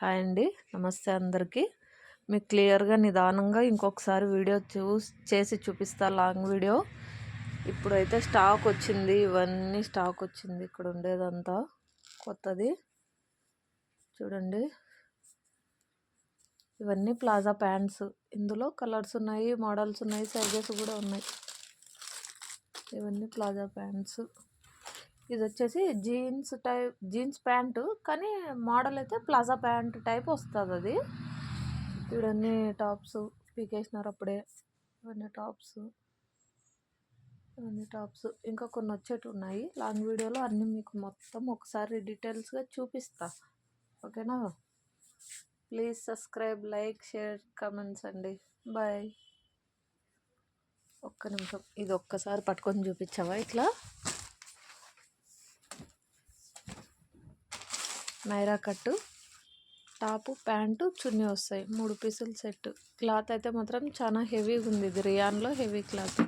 Hi అండి, నమస్తే అందరికీ. మీకు క్లియర్గా నిదానంగా ఇంకొకసారి వీడియో చేసి చూపిస్తా. Long video. ఇప్పుడైతే స్టాక్ వచ్చింది, ఇవన్నీ స్టాక్ వచ్చింది. ఇక్కడ ఉండేదంతా కొత్తది చూడండి. ఇవన్నీ ప్లాజా ప్యాంట్స్. ఇందులో కలర్స్ ఉన్నాయి, మోడల్స్ ఉన్నాయి, సైజెస్ కూడా ఉన్నాయి. ఇవన్నీ ప్లాజా ప్యాంట్స్. ఇది వచ్చేసి జీన్స్ ప్యాంటు, కానీ మోడల్ అయితే ప్లాజా ప్యాంట్ టైప్ వస్తుంది. అది ఇవన్నీ టాప్స్ పీకేసినారు అప్పుడే. ఇవన్నీ టాప్స్ ఇంకా కొన్ని వచ్చేటి ఉన్నాయి. లాంగ్ వీడియోలో అన్నీ మీకు మొత్తం ఒకసారి డీటెయిల్స్గా చూపిస్తా. ఓకేనా? Please subscribe, like, share, comments అండి. బాయ్. ఒక్క నిమిషం, ఇది ఒక్కసారి పట్టుకొని చూపించావా? ఇట్లా నైరా కట్టు, టాపు, ప్యాంటు, చున్నీ వస్తాయి. 3 పీసులు సెట్. క్లాత్ అయితే మాత్రం చాలా హెవీగా ఉంది. ఇది రియాన్లో హెవీ క్లాత్.